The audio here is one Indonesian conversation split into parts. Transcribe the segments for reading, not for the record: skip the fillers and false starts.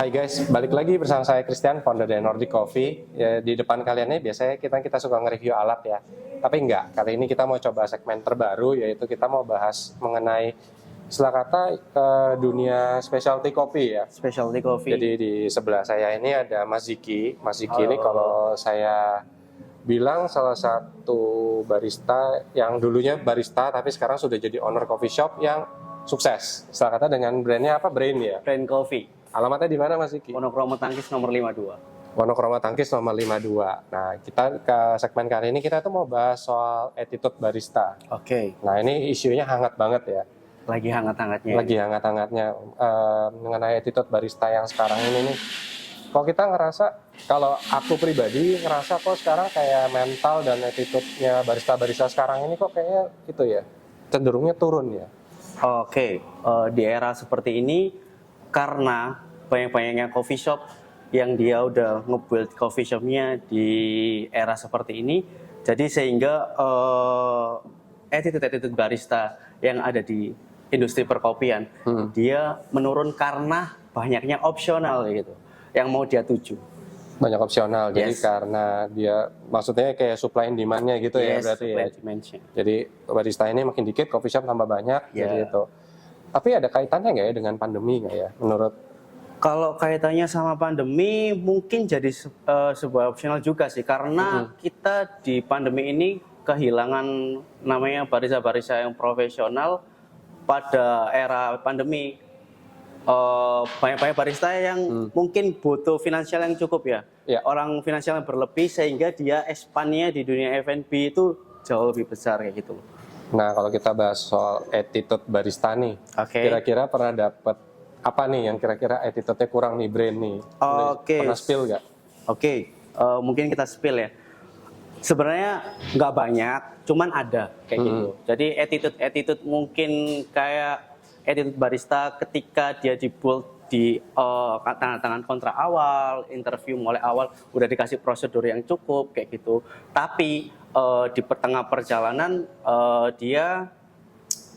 Hai guys, balik lagi bersama saya Christian, founder dari Nordic Coffee. Ya, di depan kalian ini biasanya kita suka nge-review alat ya. Tapi enggak, kali ini kita mau coba segmen terbaru, yaitu kita mau bahas mengenai istilah kata dunia specialty coffee ya. Specialty coffee. Jadi di sebelah saya ini ada Mas Ziki. Mas Ziki ini kalau saya bilang salah satu barista yang dulunya barista tapi sekarang sudah jadi owner coffee shop yang sukses. Istilah kata dengan brandnya apa? Brain ya? Brain Coffee. Alamatnya di mana Mas Ziki? Wonokromo Tangkis nomor 52. Wonokromo Tangkis nomor 52. Nah, kita ke segmen kali ini kita tuh mau bahas soal attitude barista. Oke. Nah, ini isunya hangat banget ya. Lagi hangat-hangatnya. Lagi hangat-hangatnya mengenai attitude barista yang sekarang ini nih. Kok kita ngerasa, kalau aku pribadi ngerasa kok sekarang kayak mental dan attitude-nya barista-barista sekarang ini kok kayaknya gitu ya, cenderungnya turun ya. Oke. Di era seperti ini karena banyak-banyaknya coffee shop yang dia udah nge-build coffee shopnya di era seperti ini, jadi sehingga attitude barista yang ada di industri perkopian dia menurun karena banyaknya opsional gitu yang mau dia tuju. Banyak opsional, jadi karena dia maksudnya kayak supply and demand-nya gitu ya berarti ya. Jadi barista ini makin dikit, coffee shop tambah banyak, jadi itu. Tapi ada kaitannya nggak ya dengan pandemi nggak ya menurut? Kalau kaitannya sama pandemi mungkin jadi sebuah opsional juga sih, karena kita di pandemi ini kehilangan namanya barista-barista yang profesional pada era pandemi. Banyak-banyak barista yang mungkin butuh finansial yang cukup ya. Orang finansial yang berlebih sehingga dia expand-nya di dunia F&B itu jauh lebih besar kayak gitu loh. Nah, kalau kita bahas soal attitude barista nih, kira-kira pernah dapat apa nih yang kira-kira attitude-nya kurang nih, Brain nih? Pernah spill nggak? Mungkin kita spill ya. Sebenarnya nggak banyak, cuman ada kayak gitu. Jadi attitude mungkin kayak attitude barista ketika dia di-build di tangan kontrak awal, interview mulai awal udah dikasih prosedur yang cukup kayak gitu. Tapi di tengah perjalanan dia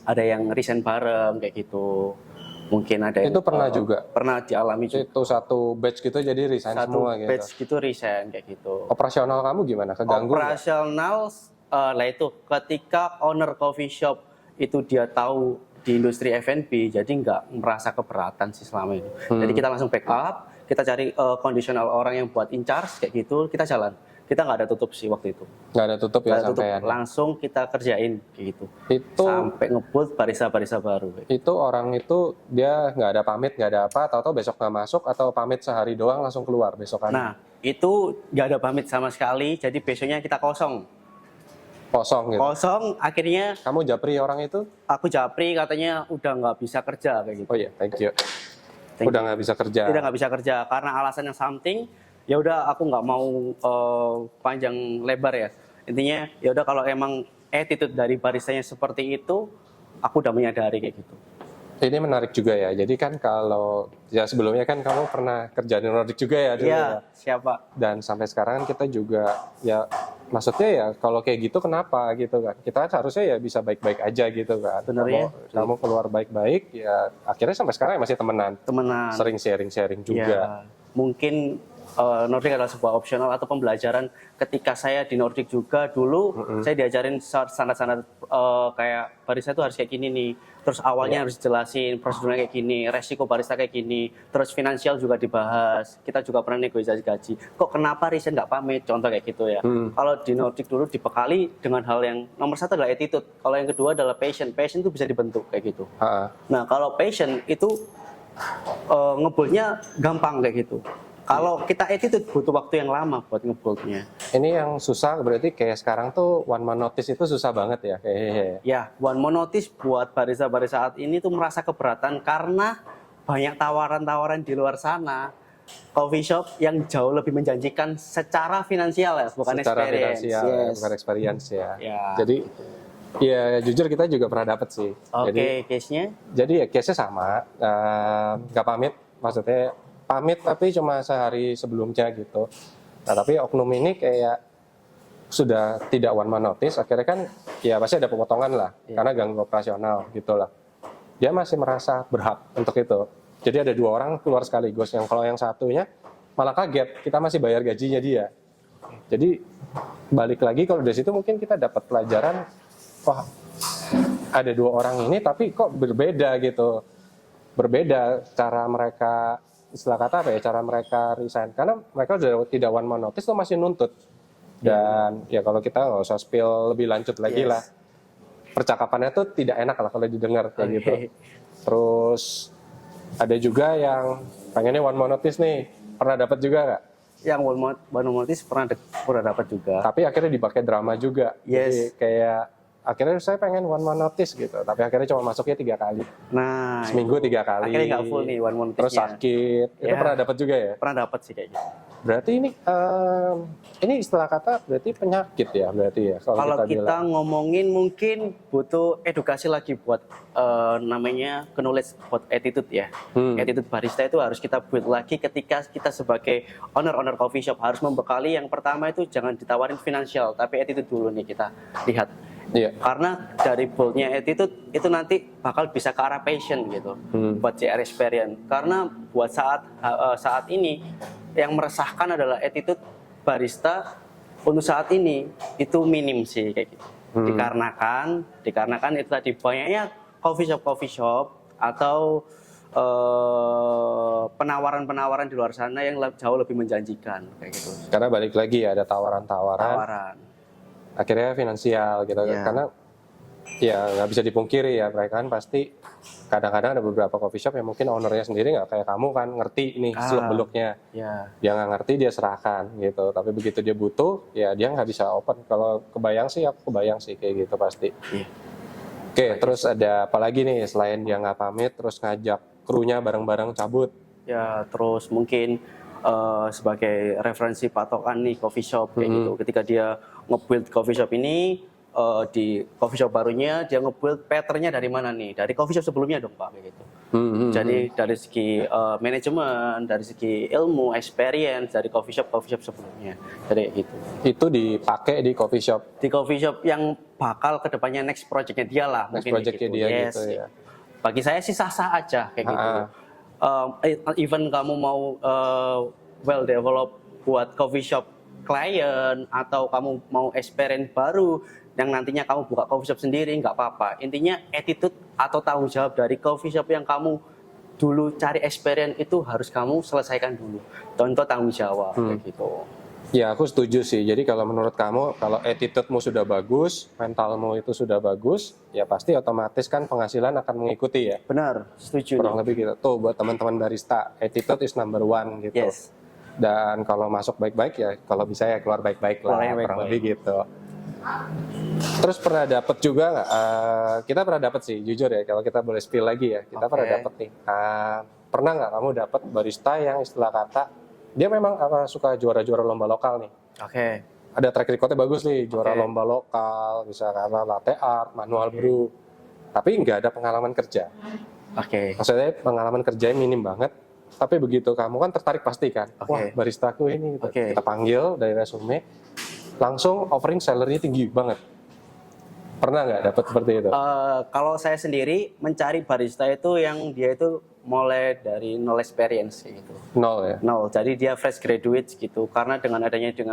ada yang resign bareng kayak gitu. Mungkin ada itu yang pernah juga pernah dialami juga. Itu satu batch gitu jadi resign semua gitu. Satu batch gitu resign kayak gitu. Operasional kamu gimana? Keganggu? Operasional lah itu ketika owner coffee shop itu dia tahu di industri F&B, jadi nggak merasa keberatan sih selama ini. Jadi kita langsung backup, kita cari conditional orang yang buat in charge kayak gitu, kita jalan. Kita nggak ada tutup sih waktu itu. Nggak ada tutup ya sampai langsung kita kerjain kayak gitu. Itu sampai nge-build barista-barista baru. Itu orang itu dia nggak ada pamit, nggak ada apa, tahu-tahu besok nggak masuk atau pamit sehari doang langsung keluar besokan. Nah itu nggak ada pamit sama sekali, jadi besoknya kita kosong gitu. Kosong, akhirnya kamu japri orang itu? Aku japri, katanya udah nggak bisa kerja kayak gitu. Oh iya, thank you. Udah nggak bisa kerja. Udah nggak bisa kerja karena alasannya something. Ya udah, aku nggak mau panjang lebar ya. Intinya ya udah, kalau emang attitude dari baristanya seperti itu, aku udah menyadari kayak gitu. Ini menarik juga ya. Jadi kan kalau ya sebelumnya kan kamu pernah kerja di Nordic juga ya dulu. Iya, siapa? Dan sampai sekarang kita juga ya, maksudnya ya kalau kayak gitu kenapa gitu kan? Kita harusnya ya bisa baik-baik aja gitu kan. Benernya. Kamu keluar baik-baik ya, akhirnya sampai sekarang masih temenan. Sering sharing-sharing juga. Ya, mungkin Nordic adalah sebuah opsional atau pembelajaran. Ketika saya di Nordic juga dulu, saya diajarin standar-standar kayak barista itu harus kayak gini nih. Terus awalnya harus jelasin prosedurnya kayak gini, resiko barista kayak gini. Terus finansial juga dibahas. Kita juga pernah negosiasi gaji. Kok kenapa resign nggak pamit? Contoh kayak gitu ya. Kalau di Nordic dulu dibekali dengan hal yang nomor satu adalah attitude. Kalau yang kedua adalah passion. Passion itu bisa dibentuk kayak gitu. Nah kalau passion itu ngebuildnya gampang kayak gitu. Kalau kita attitude butuh waktu yang lama buat ngebuildnya. Ini yang susah berarti kayak sekarang tuh one man notice itu susah banget ya? Ya, one man notice buat barista-barista saat ini tuh merasa keberatan karena banyak tawaran-tawaran di luar sana. Coffee shop yang jauh lebih menjanjikan secara finansial ya, bukan secara experience. Finansial, bukan experience ya. Jadi gitu. ya jujur kita juga pernah dapet sih. Case-nya? Jadi ya case-nya sama, nggak pamit, maksudnya pamit tapi cuma sehari sebelumnya gitu. Nah tapi oknum ini kayak sudah tidak one man notice, akhirnya kan ya pasti ada pemotongan lah, karena ganggu operasional gitu lah. Dia masih merasa berhak untuk itu. Jadi ada 2 orang keluar sekaligus. Yang kalau yang satunya malah kaget, kita masih bayar gajinya dia. Jadi balik lagi kalau dari situ mungkin kita dapat pelajaran, wah ada 2 orang ini tapi kok berbeda gitu. Berbeda cara mereka, istilah kata apa ya, cara mereka resign. Karena mereka sudah tidak one man notice tuh masih nuntut. Dan ya kalau kita nggak usah spill lebih lanjut lagi lah. Percakapannya tuh tidak enak lah kalau didengar kayak gitu. Terus ada juga yang pengennya one man notice nih. Pernah dapat juga nggak? Yang one notice pernah dapat juga. Tapi akhirnya dipakai drama juga. Jadi kayak akhirnya saya pengen one man notice gitu. Tapi akhirnya cuma masuknya 3 kali. Nah, seminggu 3 kali. Akhirnya nggak full nih one man notice-nya. Terus sakit. Itu pernah dapat juga ya? Pernah dapat sih kayak gitu. Berarti ini istilah kata berarti penyakit ya berarti ya. Kalau kita ngomongin mungkin butuh edukasi lagi buat namanya knowledge buat attitude ya. Attitude barista itu harus kita build lagi ketika kita sebagai owner coffee shop harus membekali yang pertama itu jangan ditawarin finansial tapi attitude dulu nih kita lihat. Iya. Karena dari boldnya attitude itu nanti bakal bisa ke arah passion gitu buat CR experience. Karena buat saat ini yang meresahkan adalah attitude barista untuk saat ini itu minim sih kayak gitu. Dikarenakan itu tadi banyaknya coffee shop atau penawaran-penawaran di luar sana yang jauh lebih menjanjikan kayak gitu. Karena balik lagi ya ada tawaran. Akhirnya finansial gitu karena ya nggak bisa dipungkiri ya mereka kan pasti kadang-kadang ada beberapa coffee shop yang mungkin ownernya sendiri nggak kayak kamu kan ngerti nih seluk-beluknya dia nggak ngerti dia serahkan gitu tapi begitu dia butuh ya dia nggak bisa open. Kalau kebayang sih kayak gitu pasti. Oke, terus ada apa lagi nih selain dia nggak pamit terus ngajak krunya bareng-bareng cabut ya. Terus mungkin sebagai referensi patokan nih coffee shop kayak gitu ketika dia nge-build coffee shop ini di coffee shop barunya dia nge-build patternnya dari mana nih? Dari coffee shop sebelumnya dong Pak kayak gitu. Jadi dari segi manajemen, dari segi ilmu, experience dari coffee shop sebelumnya. Jadi gitu. Itu dipakai di coffee shop. Di coffee shop yang bakal kedepannya next projectnya dia lah. Next projectnya dia gitu ya. Bagi saya sih sah-sah aja kayak gitu. Even kamu mau well develop buat coffee shop klien atau kamu mau experience baru yang nantinya kamu buka coffee shop sendiri nggak apa-apa. Intinya attitude atau tanggung jawab dari coffee shop yang kamu dulu cari experience itu harus kamu selesaikan dulu. Contoh tanggung jawab kayak gitu. Ya aku setuju sih. Jadi kalau menurut kamu kalau attitude-mu sudah bagus, mentalmu itu sudah bagus, ya pasti otomatis kan penghasilan akan mengikuti ya. Benar, setuju. Kurang lebih gitu. Tuh buat teman-teman barista, attitude is number 1 gitu. Yes. Dan kalau masuk baik-baik ya, kalau bisa ya keluar baik-baik lah, kurang lebih gitu. Terus pernah dapat juga nggak? Kita pernah dapat sih, jujur ya. Kalau kita boleh spill lagi ya, kita pernah dapat nih. Pernah nggak kamu dapat barista yang istilah kata dia memang suka juara-juara lomba lokal nih? Ada track recordnya bagus nih, juara lomba lokal, misalkan latte art, manual brew, tapi nggak ada pengalaman kerja. Maksudnya pengalaman kerjanya minim banget. Tapi begitu kamu kan tertarik pasti kan, wah baristaku ini gitu. Kita panggil dari resume, langsung offering salary tinggi banget. Pernah nggak dapat seperti itu? Kalau saya sendiri mencari barista itu yang dia itu mulai dari nol experience gitu. Nol ya? Nol, jadi dia fresh graduate gitu. Karena dengan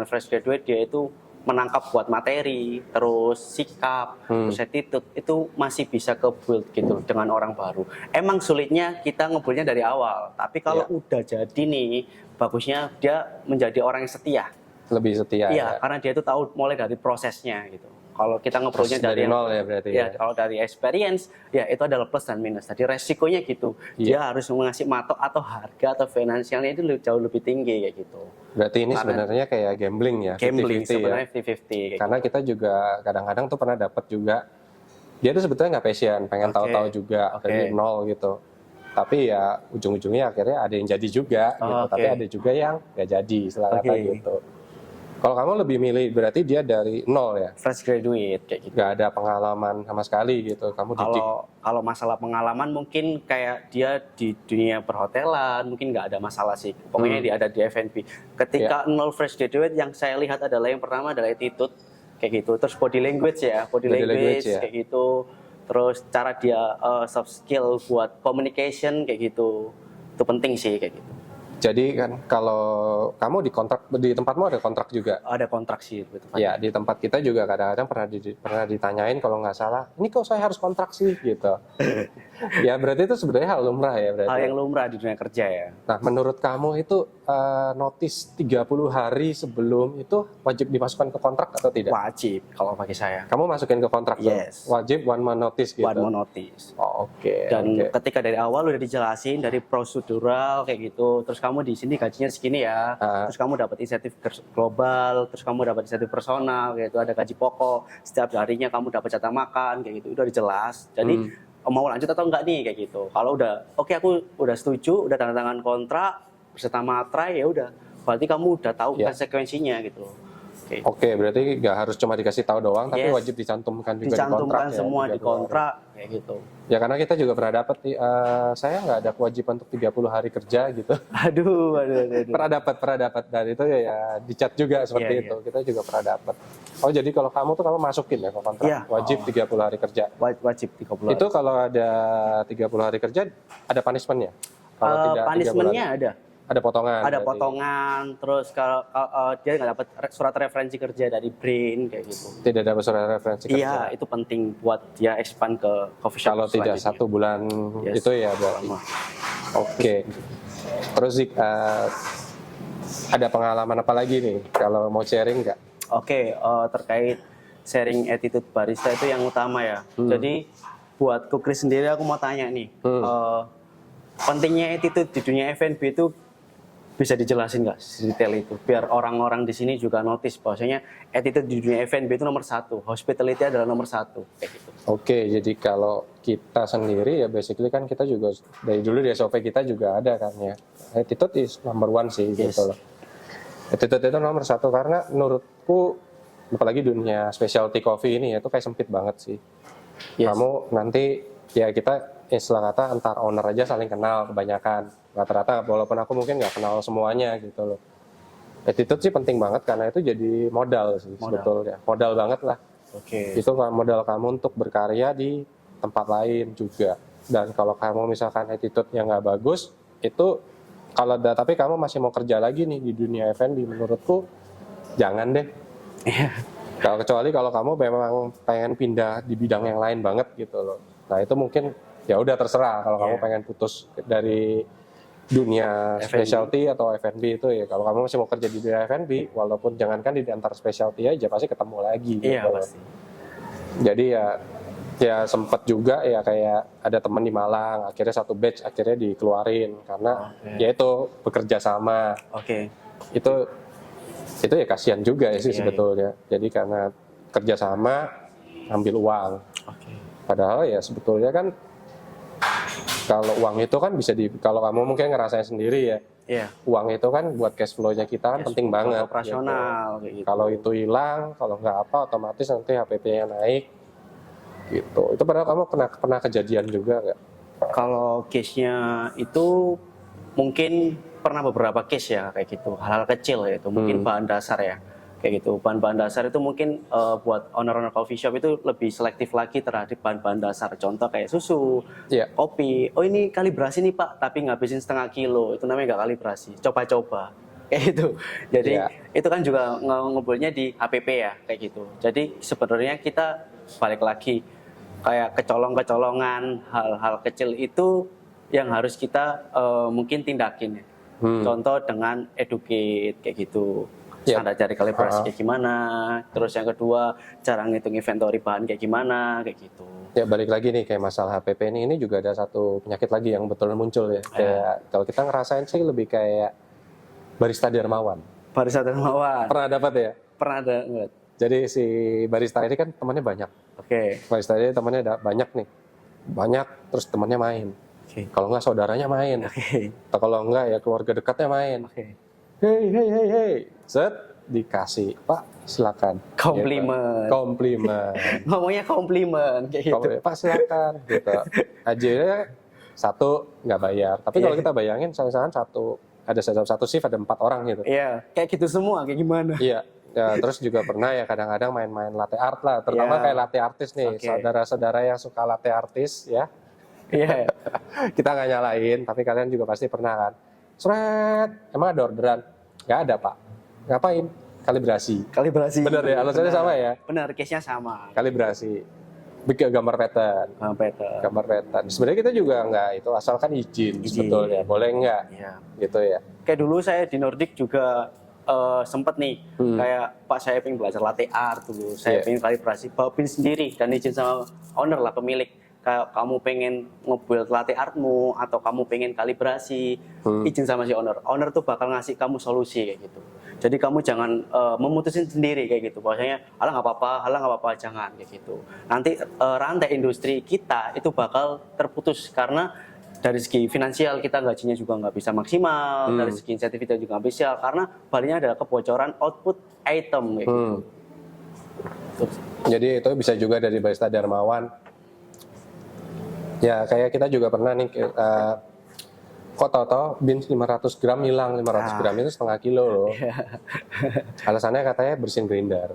fresh graduate dia itu menangkap buat materi, terus sikap, terus attitude itu masih bisa ke build gitu dengan orang baru. Emang sulitnya kita ngebuildnya dari awal, tapi kalau udah jadi nih, bagusnya dia menjadi orang yang setia. Lebih setia. Iya, karena dia itu tahu mulai dari prosesnya gitu. Kalau kita ngebuildnya dari nol ya berarti ya. Kalau dari experience, ya itu adalah plus dan minus. Jadi resikonya gitu, dia harus mengasih matok atau harga atau finansialnya itu jauh lebih tinggi kayak gitu. Berarti ini sebenarnya kayak gambling ya, 50-50 sebenarnya ya. 50-50. Karena kita juga kadang-kadang tuh pernah dapat juga, dia tuh sebetulnya nggak passion, pengen tahu-tahu juga dari nol gitu. Tapi ya ujung-ujungnya akhirnya ada yang jadi juga gitu. Tapi ada juga yang nggak jadi, istilah kata gitu. Kalau kamu lebih milih berarti dia dari nol ya? Fresh graduate kayak gitu. Gak ada pengalaman sama sekali gitu. Kamu didik. Kalau masalah pengalaman mungkin kayak dia di dunia perhotelan mungkin nggak ada masalah sih. Pokoknya dia ada di F&B. Ketika nol fresh graduate yang saya lihat adalah yang pertama adalah attitude kayak gitu. Terus body language ya, kayak gitu. Terus cara dia soft skill buat communication kayak gitu. Itu penting sih kayak gitu. Jadi kan kalau kamu di kontrak, di tempatmu ada kontrak juga? Ada kontrak sih gitu. Ya, di tempat kita juga kadang-kadang pernah ditanyain kalau nggak salah, ini kok saya harus kontrak sih gitu. Ya berarti itu sebenarnya hal lumrah ya berarti. Hal yang lumrah di dunia kerja ya. Nah, menurut kamu itu notice 30 hari sebelum itu wajib dimasukkan ke kontrak atau tidak? Wajib kalau bagi saya. Kamu masukin ke kontrak tuh? Yes. Wajib 1 month notice gitu? 1 month notice. Oh, oke. Dan oke. ketika dari awal udah dijelasin dari prosedural kayak gitu, terus kamu di sini gajinya segini ya, terus kamu dapat insentif global, terus kamu dapat insentif personal, kayak itu ada gaji pokok, setiap harinya kamu dapat jatah makan, kayak gitu, udah jelas. Jadi mau lanjut atau enggak nih kayak gitu. Kalau udah oke, aku udah setuju, udah tanda tangan kontrak beserta materai, ya udah, berarti kamu udah tahu konsekuensinya gitu. Oke, berarti nggak harus cuma dikasih tahu doang, tapi Yes. wajib dicantumkan juga di kontrak. Dicantumkan Ya, semua 30 di kontrak hari. kayak gitu. Ya karena kita juga pernah dapat, saya nggak ada kewajiban untuk 30 hari kerja gitu. Aduh. Pernah dapat dan itu ya di chat juga seperti Iya, itu. Kita juga pernah dapat. Oh jadi kalau kamu tuh kamu masukin ya ke kontrak, Iya. wajib 30 hari kerja. Wajib 30 hari. Itu kalau ada 30 hari kerja ada punishment-nya? Kalau tidak 30 hari. Punishment-nya Ada potongan? ada berarti. potongan, terus kalau dia nggak dapat surat referensi kerja dari BRIN kayak gitu. Tidak dapat surat referensi kerja? Iya, itu penting buat dia expand ke coffee shop. Kalau tidak selanjutnya. 1 bulan Yes. itu ya berarti. Oke. Terus Zik, ada pengalaman apa lagi nih? Kalau mau sharing nggak? Oke, terkait sharing attitude barista itu yang utama ya. Jadi buat Kukris sendiri aku mau tanya nih, pentingnya attitude di dunia F&B itu bisa dijelasin nggak detail itu? Biar orang-orang di sini juga notice bahwasanya attitude di dunia F&B itu nomor 1, hospitality adalah nomor 1 kayak gitu. Oke, jadi kalau kita sendiri ya basically kan kita juga dari dulu di SOP kita juga ada kan ya. Attitude is number 1 sih gitu loh. Attitude itu nomor 1 karena menurutku apalagi dunia specialty coffee ini ya itu kayak sempit banget sih. Yes. Kamu nanti ya kita istilah kata antar owner aja saling kenal kebanyakan. Rata-rata walaupun aku mungkin nggak kenal semuanya gitu loh. Attitude sih penting banget karena itu jadi modal sih sebetulnya. Modal banget lah. Oke. Itu modal kamu untuk berkarya di tempat lain juga. Dan kalau kamu misalkan attitude-nya nggak bagus, itu kalau tapi kamu masih mau kerja lagi nih di dunia F&B, menurutku jangan deh. Kecuali kalau kamu memang pengen pindah di bidang yang lain banget gitu loh. Nah itu mungkin ya udah terserah kalau kamu pengen putus dari dunia specialty atau F&B itu ya. Kalau kamu masih mau kerja di dunia F&B, walaupun jangankan di antar specialty aja pasti ketemu lagi. Iya gitu. pasti. Jadi ya sempat juga ya kayak ada teman di Malang, akhirnya satu batch akhirnya dikeluarin karena ya itu bekerja sama. Itu ya kasihan juga ya sih sebetulnya. Jadi karena kerja sama ambil uang. Padahal ya sebetulnya kan kalau uang itu kan bisa kalau kamu mungkin ngerasain sendiri ya. Uang itu kan buat cash flow-nya kita kan penting banget. Operasional gitu. kayak gitu. Kalau itu hilang, kalau nggak apa otomatis nanti HPP-nya naik. Gitu. Itu padahal kamu pernah kejadian juga nggak? Kalau case-nya itu mungkin pernah beberapa case ya kayak gitu, hal-hal kecil ya itu mungkin bahan dasar ya kayak gitu. Bahan-bahan dasar itu mungkin buat owner-owner coffee shop itu lebih selektif lagi terhadap bahan-bahan dasar. Contoh kayak susu, kopi. Oh ini kalibrasi nih Pak, tapi ngabisin setengah kilo. Itu namanya nggak kalibrasi. Coba-coba kayak gitu. Jadi itu kan juga ngobrolnya di HPP ya kayak gitu. Jadi sebenarnya kita balik lagi kayak kecolong-kecolongan, hal-hal kecil itu yang harus kita mungkin tindakin ya. Contoh dengan educate kayak gitu. Standar cari kalibrasi kayak gimana, terus yang kedua cara ngitung inventory bahan kayak gimana, kayak gitu. Ya balik lagi nih kayak masalah HPP ini juga ada satu penyakit lagi yang betul muncul ya. Kayak kalau kita ngerasain sih lebih kayak barista dermawan. Barista dermawan. Pernah dapat ya? Pernah dapat. Jadi si barista ini kan temannya banyak. Barista ini temannya banyak nih. Banyak terus temannya main. Kalau nggak saudaranya main. Atau kalau nggak ya keluarga dekatnya main. Hey, set dikasih Pak silakan. Komplimen. Gitu. Komplimen. Ngomongnya komplimen kayak gitu. Pak silakan. Gitu. Aja satu nggak bayar. Tapi kalau kita bayangin misalkan satu shift ada 4 orang gitu. Iya, kayak gitu semua kayak gimana? Iya. Ya, terus juga pernah ya kadang-kadang main-main latte art lah, terutama kayak latte artis nih, saudara-saudara yang suka latte artis ya. Iya. Kita nggak nyalain, tapi kalian juga pasti pernah kan. Sret, emang ada orderan? Nggak ada Pak. Ngapain? Kalibrasi. Kalibrasi. Bener ya, alasannya sama ya? Benar, case-nya sama. Kalibrasi. Bikin gambar pattern. Gambar pattern. Sebenarnya kita juga nggak itu, asalkan izin sebetulnya. Boleh nggak? Iya. Gitu ya. Kayak dulu saya di Nordic juga sempet nih, kayak Pak saya pengen belajar latte art dulu. Saya pengen kalibrasi, bawa pin sendiri dan izin sama owner lah, pemilik. Kayak kamu pengen nge-build latte artmu atau kamu pengen kalibrasi, izin sama si owner. Owner tuh bakal ngasih kamu solusi kayak gitu. Jadi kamu jangan memutusin sendiri kayak gitu. Bahwasanya, alah nggak apa-apa, jangan kayak gitu. Nanti rantai industri kita itu bakal terputus karena dari segi finansial kita gajinya juga nggak bisa maksimal, dari segi insentif kita juga nggak bisa karena baliknya adalah kebocoran output item kayak gitu. Jadi itu bisa juga dari Barista Darmawan. Ya kayak kita juga pernah nih, kok tau-tau bin 500 gram hilang, 500 gram itu setengah kilo loh. Alasannya katanya bersihin grinder.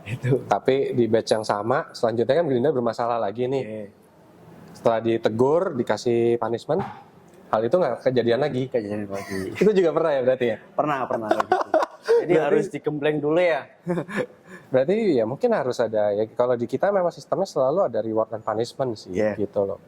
Itu. Tapi di batch yang sama, selanjutnya kan grinder bermasalah lagi nih. Setelah ditegur, dikasih punishment, hal itu nggak kejadian lagi. Itu juga pernah ya berarti ya? Pernah kayak gitu. Jadi harus digembleng dulu ya. Berarti ya mungkin harus ada ya, kalau di kita memang sistemnya selalu ada reward dan punishment sih gitu loh.